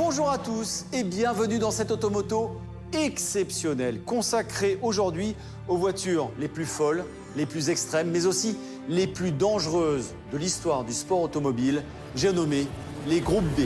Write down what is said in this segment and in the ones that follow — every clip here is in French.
Bonjour à tous et bienvenue dans cette automoto exceptionnelle consacrée aujourd'hui aux voitures les plus folles, les plus extrêmes, mais aussi les plus dangereuses de l'histoire du sport automobile. J'ai nommé les groupes B.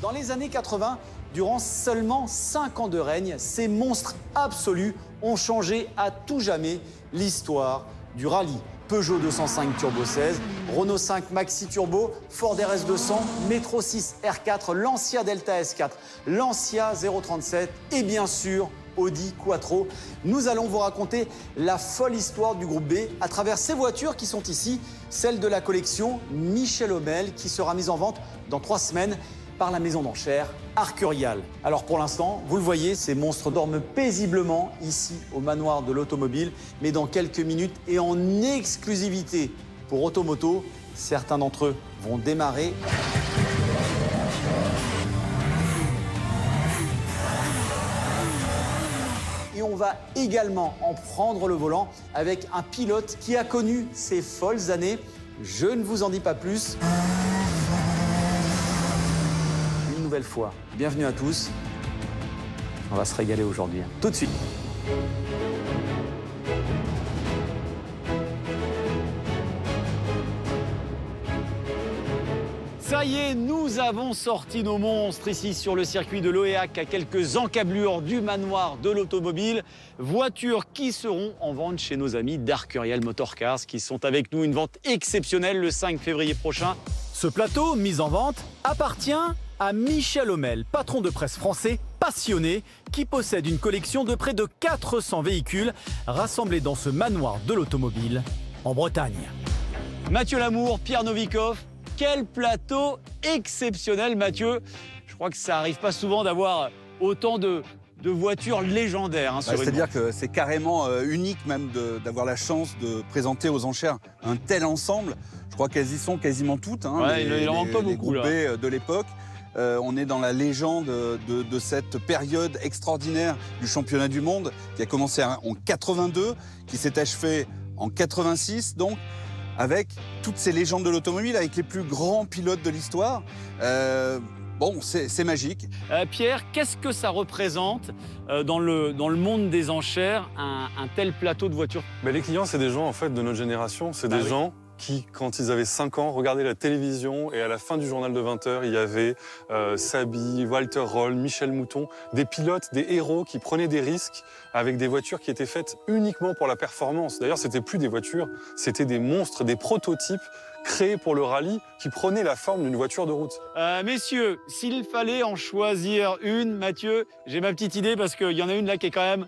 Dans les années 80, durant seulement 5 ans de règne, ces monstres absolus ont changé à tout jamais l'histoire du rallye. Peugeot 205 Turbo 16, Renault 5 Maxi Turbo, Ford RS 200, Metro 6 R4, Lancia Delta S4, Lancia 037 et bien sûr Audi Quattro. Nous allons vous raconter la folle histoire du groupe B à travers ces voitures qui sont ici, celle de la collection Michel Hommel qui sera mise en vente dans 3 semaines par la maison d'enchères Arcurial. Alors pour l'instant, vous le voyez, ces monstres dorment paisiblement ici au manoir de l'automobile, mais dans quelques minutes et en exclusivité pour Automoto, certains d'entre eux vont démarrer. Et on va également en prendre le volant avec un pilote qui a connu ces folles années. Je ne vous en dis pas plus. Nouvelle fois, bienvenue à tous. On va se régaler aujourd'hui, tout de suite. Ça y est, nous avons sorti nos monstres ici sur le circuit de l'Oéac à quelques encablures du manoir de l'automobile. Voitures qui seront en vente chez nos amis d'Arcurial Motorcars qui sont avec nous. Une vente exceptionnelle le 5 février prochain. Ce plateau, mis en vente, appartient à Michel Hommel, patron de presse français passionné, qui possède une collection de près de 400 véhicules rassemblés dans ce manoir de l'automobile en Bretagne. Mathieu Lamour, Pierre Novikov, quel plateau exceptionnel, Mathieu. Je crois que ça arrive pas souvent d'avoir autant de voitures légendaires. C'est-à-dire que c'est carrément unique même d'avoir la chance de présenter aux enchères un tel ensemble. Je crois qu'elles y sont quasiment toutes, il en manque pas beaucoup, les groupes B de l'époque. On est dans la légende de cette période extraordinaire du championnat du monde qui a commencé en 82, qui s'est achevé en 86, donc avec toutes ces légendes de l'automobile, avec les plus grands pilotes de l'histoire. Bon, c'est magique. Pierre, qu'est-ce que ça représente dans le monde des enchères, un tel plateau de voitures? Les clients, c'est des gens en fait de notre génération, c'est des gens qui, quand ils avaient 5 ans, regardaient la télévision et à la fin du journal de 20 h, il y avait Saby, Walter Roll, Michel Mouton, des pilotes, des héros qui prenaient des risques avec des voitures qui étaient faites uniquement pour la performance. D'ailleurs, c'était plus des voitures, c'était des monstres, des prototypes créés pour le rallye qui prenaient la forme d'une voiture de route. Messieurs, s'il fallait en choisir une, Mathieu, j'ai ma petite idée parce qu'il y en a une là qui est quand même...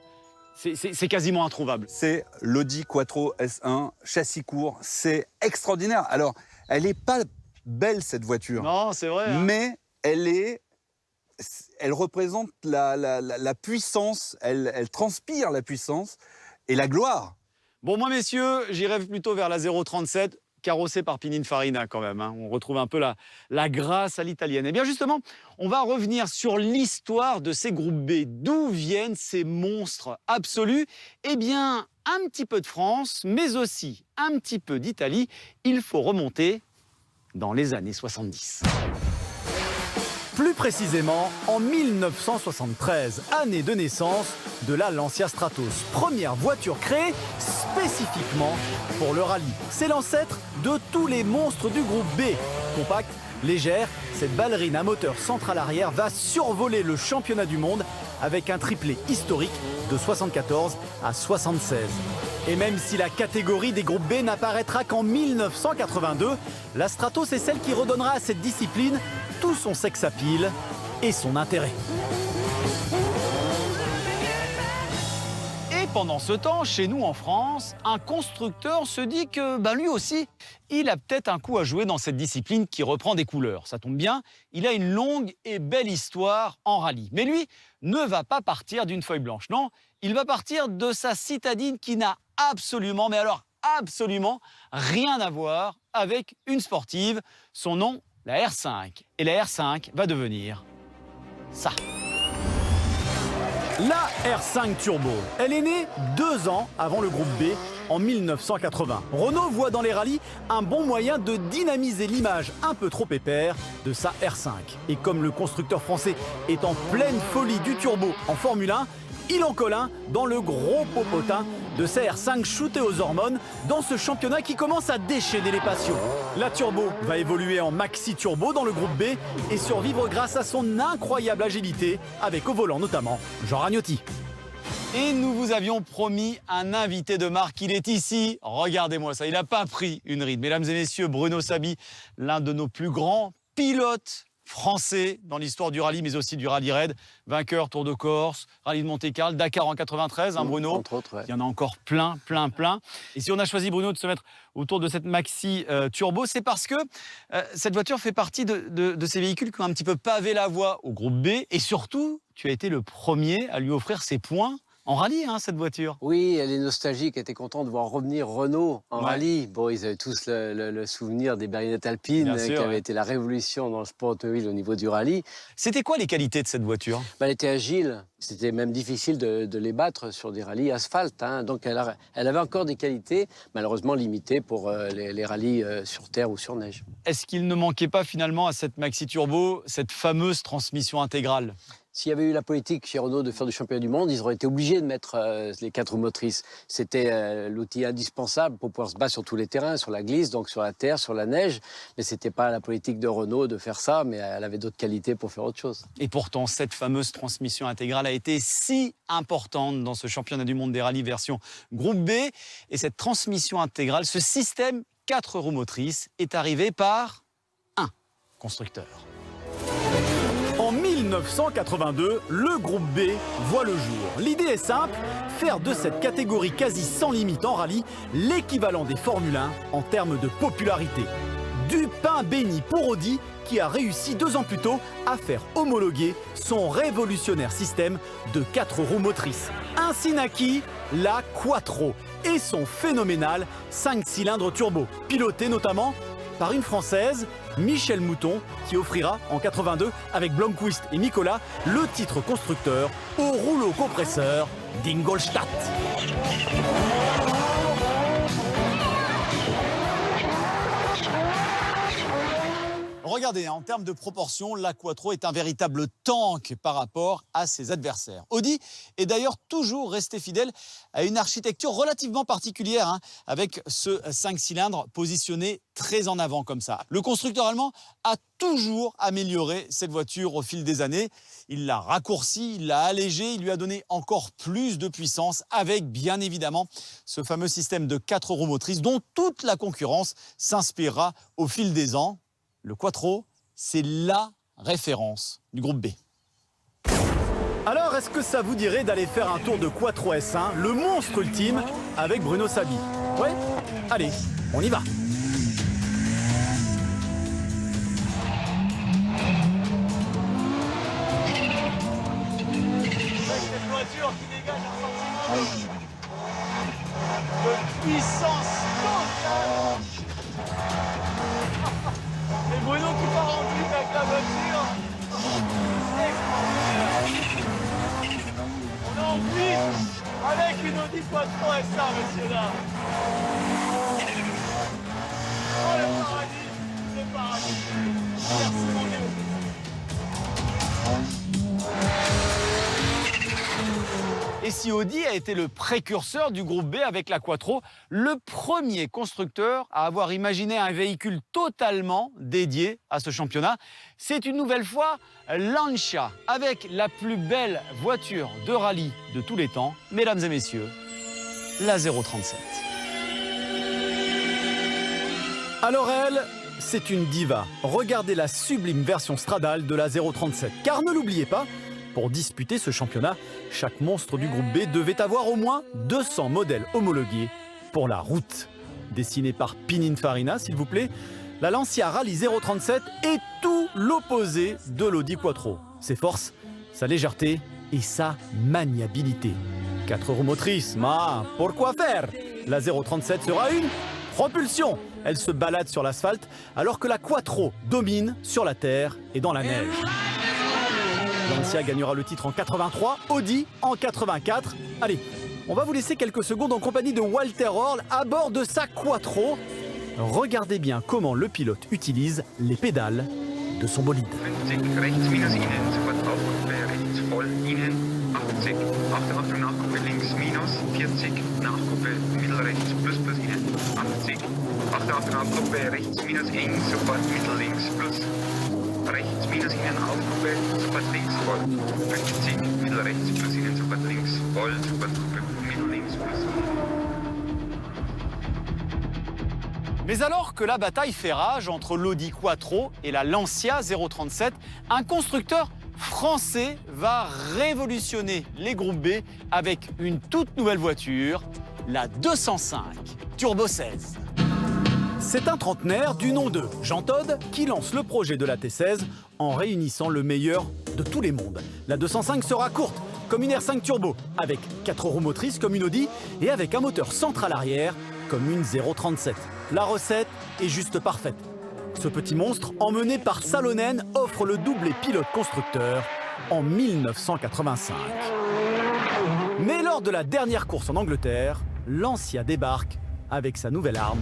C'est quasiment introuvable. C'est l'Audi Quattro S1, châssis court, c'est extraordinaire. Alors, elle n'est pas belle cette voiture. Non, c'est vrai. Mais elle représente la puissance, elle transpire la puissance et la gloire. Bon, moi, messieurs, j'irais plutôt vers la 037. Carrossé par Pininfarina quand même. On retrouve un peu la grâce à l'italienne. Et bien justement, on va revenir sur l'histoire de ces groupes B. D'où viennent ces monstres absolus? Eh bien, un petit peu de France, mais aussi un petit peu d'Italie. Il faut remonter dans les années 70. Plus précisément, en 1973, année de naissance de la Lancia Stratos. Première voiture créée spécifiquement pour le rallye. C'est l'ancêtre de tous les monstres du groupe B. Compacte, légère, cette ballerine à moteur central arrière va survoler le championnat du monde avec un triplé historique de 74 à 76. Et même si la catégorie des groupes B n'apparaîtra qu'en 1982, la Stratos est celle qui redonnera à cette discipline tout son sex-appeal et son intérêt. Et pendant ce temps, chez nous en France, un constructeur se dit que lui aussi, il a peut-être un coup à jouer dans cette discipline qui reprend des couleurs. Ça tombe bien, il a une longue et belle histoire en rallye. Mais lui ne va pas partir d'une feuille blanche, non, il va partir de sa citadine qui n'a absolument, mais alors absolument rien à voir avec une sportive. Son nom, la R5. Et la R5 va devenir ça. La R5 Turbo, elle est née 2 ans avant le groupe B, en 1980. Renault voit dans les rallyes un bon moyen de dynamiser l'image un peu trop épère de sa R5. Et comme le constructeur français est en pleine folie du turbo en Formule 1, il en colle un dans le gros popotin de sa R5 shootée aux hormones dans ce championnat qui commence à déchaîner les passions. La Turbo va évoluer en Maxi Turbo dans le groupe B et survivre grâce à son incroyable agilité avec au volant notamment Jean Ragnotti. Et nous vous avions promis un invité de marque. Il est ici. Regardez-moi ça. Il n'a pas pris une ride. Mesdames et messieurs, Bruno Saby, l'un de nos plus grands pilotes français dans l'histoire du rallye, mais aussi du rallye raid. Vainqueur Tour de Corse, rallye de Monte-Carlo, Dakar en 93, hein, Bruno. Entre autres, ouais. Il y en a encore plein. Et si on a choisi, Bruno, de se mettre autour de cette Maxi Turbo, c'est parce que cette voiture fait partie de ces véhicules qui ont un petit peu pavé la voie au groupe B. Et surtout, tu as été le premier à lui offrir ses points en rallye, hein, cette voiture. Oui, elle est nostalgique, elle était contente de voir revenir Renault en rallye. Bon, ils avaient tous le souvenir des berlinettes alpines, qui avaient été la révolution dans le sport automobile au niveau du rallye. C'était quoi les qualités de cette voiture? Elle était agile, c'était même difficile de les battre sur des rallyes asphalte. Hein. Donc elle avait encore des qualités, malheureusement limitées pour les rallyes sur terre ou sur neige. Est-ce qu'il ne manquait pas finalement à cette Maxi Turbo cette fameuse transmission intégrale? S'il y avait eu la politique chez Renault de faire du championnat du monde, ils auraient été obligés de mettre les 4 roues motrices. C'était l'outil indispensable pour pouvoir se battre sur tous les terrains, sur la glisse, donc sur la terre, sur la neige. Mais ce n'était pas la politique de Renault de faire ça, mais elle avait d'autres qualités pour faire autre chose. Et pourtant, cette fameuse transmission intégrale a été si importante dans ce championnat du monde des rallyes version groupe B. Et cette transmission intégrale, ce système 4 roues motrices, est arrivé par un constructeur. En 1982, le groupe B voit le jour. L'idée est simple, faire de cette catégorie quasi sans limite en rallye l'équivalent des Formule 1 en termes de popularité. Du pain béni pour Audi qui a réussi 2 ans plus tôt à faire homologuer son révolutionnaire système de 4 roues motrices. Ainsi naquit la Quattro et son phénoménal 5 cylindres turbo, piloté notamment par une Française, Michel Mouton, qui offrira en 82 avec Blomqvist et Nicolas le titre constructeur au rouleau compresseur d'Ingolstadt. Regardez, en termes de proportion, la Quattro est un véritable tank par rapport à ses adversaires. Audi est d'ailleurs toujours resté fidèle à une architecture relativement particulière, hein, avec ce 5 cylindres positionné très en avant comme ça. Le constructeur allemand a toujours amélioré cette voiture au fil des années. Il l'a raccourcie, il l'a allégée, il lui a donné encore plus de puissance avec bien évidemment ce fameux système de 4 roues motrices dont toute la concurrence s'inspirera au fil des ans. Le Quattro, c'est la référence du groupe B. Alors, est-ce que ça vous dirait d'aller faire un tour de Quattro S1, le monstre ultime, avec Bruno Saby? Ouais? Allez, on y va. Cette voiture qui dégage un sentiment de puissance totale. Et Bruno qui part en vite avec la voiture. On est en vite avec une Audi Quattro S1, messieurs dames. Oh le paradis, le paradis. Merci mon Dieu. Et si Audi a été le précurseur du groupe B avec la Quattro, le premier constructeur à avoir imaginé un véhicule totalement dédié à ce championnat, c'est une nouvelle fois Lancia, avec la plus belle voiture de rallye de tous les temps, mesdames et messieurs, la 037. Alors elle, c'est une diva. Regardez la sublime version Stradale de la 037. Car ne l'oubliez pas, pour disputer ce championnat, chaque monstre du groupe B devait avoir au moins 200 modèles homologués pour la route. Dessinée par Pininfarina, s'il vous plaît, la Lancia Rally 037 est tout l'opposé de l'Audi Quattro. Ses forces, sa légèreté et sa maniabilité. 4 roues motrices, mais pourquoi faire? La 037 sera une propulsion. Elle se balade sur l'asphalte alors que la Quattro domine sur la terre et dans la neige. Lancia gagnera le titre en 83, Audi en 84. Allez, on va vous laisser quelques secondes en compagnie de Walter Röhrl à bord de sa Quattro. Regardez bien comment le pilote utilise les pédales de son bolide. 50 rechts minus innen, sofort Aufgruppe, rechts voll innen, 80, Achtung Nachgruppe links minus, 40, Nachgruppe mittelrechts plus plus innen, 80, Achtung Nachgruppe rechts minus eng, sofort mittel links plus, rechts minus innen Aufgruppe, sofort links voll, 50, mittelrechts plus innen, sofort links voll, sofort Gruppe mittel links plus. Mais alors que la bataille fait rage entre l'Audi Quattro et la Lancia 037, un constructeur français va révolutionner les groupes B avec une toute nouvelle voiture, la 205 Turbo 16. C'est un trentenaire du nom de Jean Todt qui lance le projet de la T16 en réunissant le meilleur de tous les mondes. La 205 sera courte comme une R5 Turbo, avec 4 roues motrices comme une Audi et avec un moteur central arrière comme une 037. La recette est juste parfaite. Ce petit monstre, emmené par Salonen, offre le doublé pilote-constructeur en 1985. Mais lors de la dernière course en Angleterre, Lancia débarque avec sa nouvelle arme,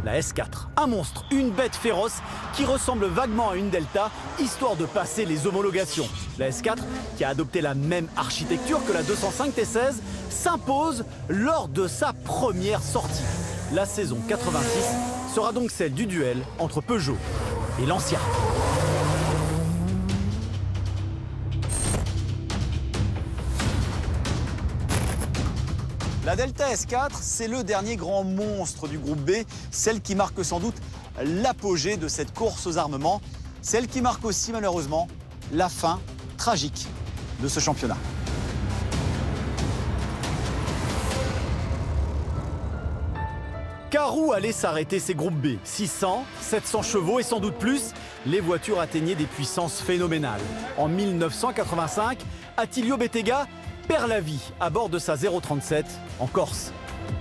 la S4. Un monstre, une bête féroce qui ressemble vaguement à une Delta, histoire de passer les homologations. La S4, qui a adopté la même architecture que la 205 T16, s'impose lors de sa première sortie. La saison 86 sera donc celle du duel entre Peugeot et Lancia. La Delta S4, c'est le dernier grand monstre du groupe B, celle qui marque sans doute l'apogée de cette course aux armements, celle qui marque aussi malheureusement la fin tragique de ce championnat. Car où allaient s'arrêter ces groupes B? 600, 700 chevaux et sans doute plus, les voitures atteignaient des puissances phénoménales. En 1985, Attilio Bettega perd la vie à bord de sa 037 en Corse.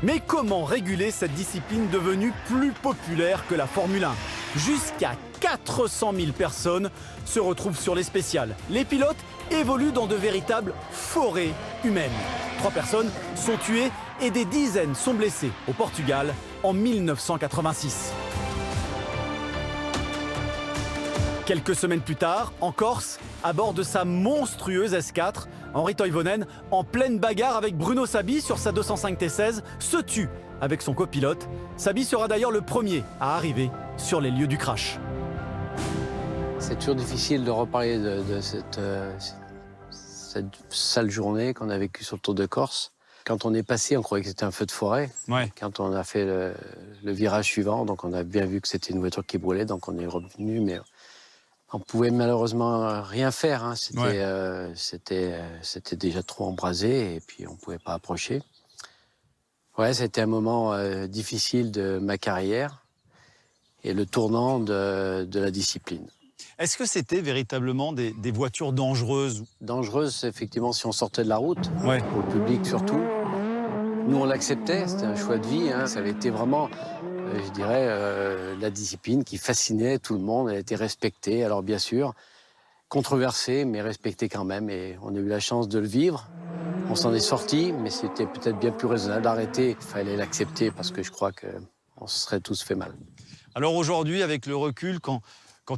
Mais comment réguler cette discipline devenue plus populaire que la Formule 1? Jusqu'à 400 000 personnes se retrouvent sur les spéciales. Les pilotes évoluent dans de véritables forêts humaines. 3 personnes sont tuées et des dizaines sont blessées au Portugal en 1986. Quelques semaines plus tard, en Corse, à bord de sa monstrueuse S4, Henri Toivonen, en pleine bagarre avec Bruno Sabi sur sa 205 T16, se tue avec son copilote. Sabi sera d'ailleurs le premier à arriver sur les lieux du crash. C'est toujours difficile de reparler de cette sale journée qu'on a vécue sur le Tour de Corse. Quand on est passé, on croyait que c'était un feu de forêt. Ouais. Quand on a fait le virage suivant, donc on a bien vu que c'était une voiture qui brûlait, donc on est revenu, mais on pouvait malheureusement rien faire. Hein. C'était déjà trop embrasé et puis on pouvait pas approcher. Ouais, c'était un moment difficile de ma carrière et le tournant de la discipline. Est-ce que c'était véritablement des voitures dangereuses? Dangereuse, effectivement, si on sortait de la route, Ouais. pour le public surtout. Nous, on l'acceptait, c'était un choix de vie. Hein. Ça avait été vraiment, je dirais, la discipline qui fascinait tout le monde. Elle était respectée, alors bien sûr, controversée, mais respectée quand même. Et on a eu la chance de le vivre. On s'en est sorti, mais c'était peut-être bien plus raisonnable d'arrêter. Il fallait l'accepter parce que je crois qu'on se serait tous fait mal. Alors aujourd'hui, avec le recul, quand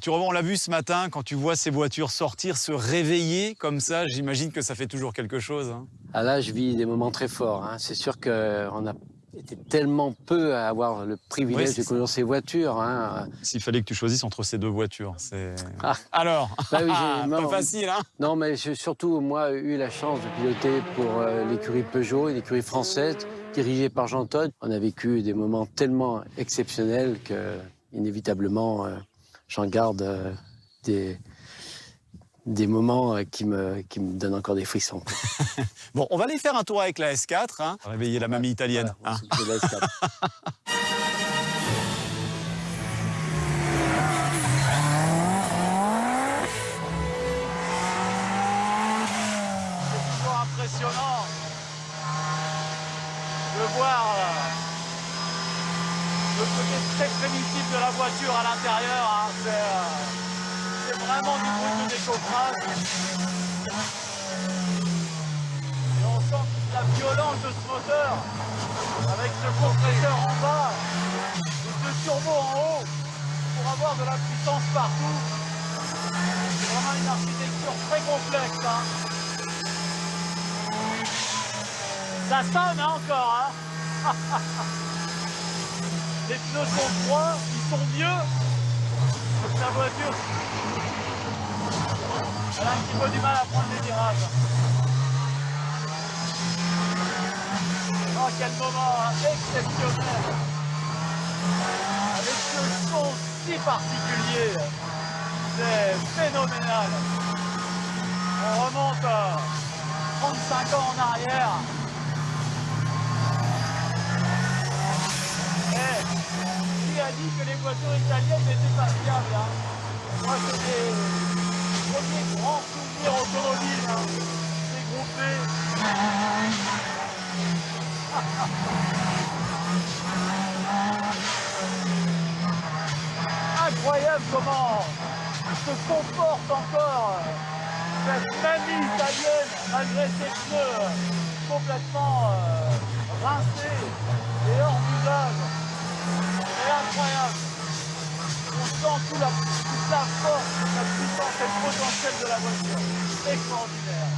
tu revois, on l'a vu ce matin, quand tu vois ces voitures sortir, se réveiller comme ça, j'imagine que ça fait toujours quelque chose. Hein. Ah là, je vis des moments très forts. Hein. C'est sûr qu'on a été tellement peu à avoir le privilège Oui, de conduire ces voitures. Hein. S'il fallait que tu choisisses entre ces deux voitures, c'est... Ah. Alors, Bah oui, pas facile, hein? Non, mais j'ai surtout, moi, eu la chance de piloter pour l'écurie Peugeot, une écurie française, dirigée par Jean Todt. On a vécu des moments tellement exceptionnels que, inévitablement, j'en garde des moments qui me donnent encore des frissons. Bon, on va aller faire un tour avec la S4, hein, réveiller la mamie italienne. Voilà, Hein. on s'occupe de la S4. C'est toujours impressionnant de voir le côté très primitif de la voiture à l'intérieur. Hein. C'est vraiment du bruit de décoffrage. Et on sent la violence de ce moteur avec ce compresseur en bas et ce turbo en haut pour avoir de la puissance partout. C'est vraiment une architecture très complexe. Hein. Ça sonne hein, encore. Hein. Les pneus sont froids, ils sont vieux. Donc la voiture, elle a un petit peu du mal à prendre les virages. Oh, quel moment hein, exceptionnel. Avec ce son si particulier. C'est phénoménal. On remonte 35 ans en arrière. Qui a dit que les voitures italiennes n'étaient pas fiables hein. Moi, c'est des premiers grands souvenirs automobiles. Hein. Ces groupes B. Incroyable comment se comporte encore cette mamie italienne malgré ses pneus complètement rincés et hors d'usage. C'est incroyable. On sent toute la force, la puissance et le potentiel de la voiture. Extraordinaire.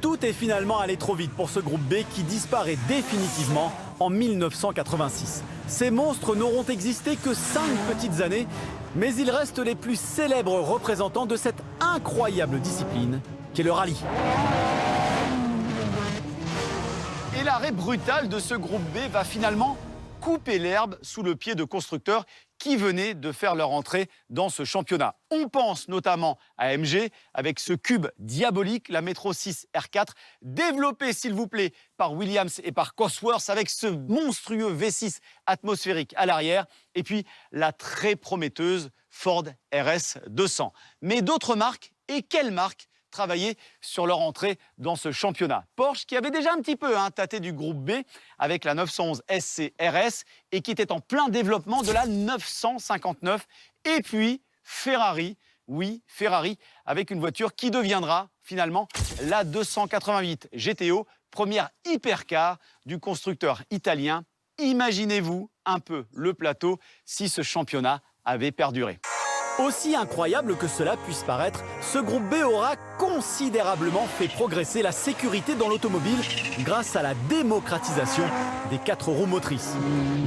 Tout est finalement allé trop vite pour ce groupe B qui disparaît définitivement en 1986. Ces monstres n'auront existé que 5 petites années, mais ils restent les plus célèbres représentants de cette incroyable discipline qu'est le rallye. Et l'arrêt brutal de ce groupe B va finalement couper l'herbe sous le pied de constructeurs qui venaient de faire leur entrée dans ce championnat. On pense notamment à AMG avec ce cube diabolique, la Metro 6 R4, développé s'il vous plaît par Williams et par Cosworth avec ce monstrueux V6 atmosphérique à l'arrière et puis la très prometteuse Ford RS 200. Mais d'autres marques, et quelles marques travailler sur leur entrée dans ce championnat. Porsche qui avait déjà un petit peu tâté du groupe B avec la 911 SC RS et qui était en plein développement de la 959. Et puis Ferrari, oui Ferrari, avec une voiture qui deviendra finalement la 288 GTO, première hypercar du constructeur italien. Imaginez-vous un peu le plateau si ce championnat avait perduré. Aussi incroyable que cela puisse paraître, ce groupe B aura considérablement fait progresser la sécurité dans l'automobile grâce à la démocratisation des 4 roues motrices.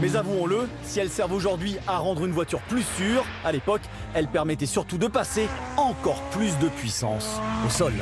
Mais avouons-le, si elles servent aujourd'hui à rendre une voiture plus sûre, à l'époque, elles permettaient surtout de passer encore plus de puissance au sol.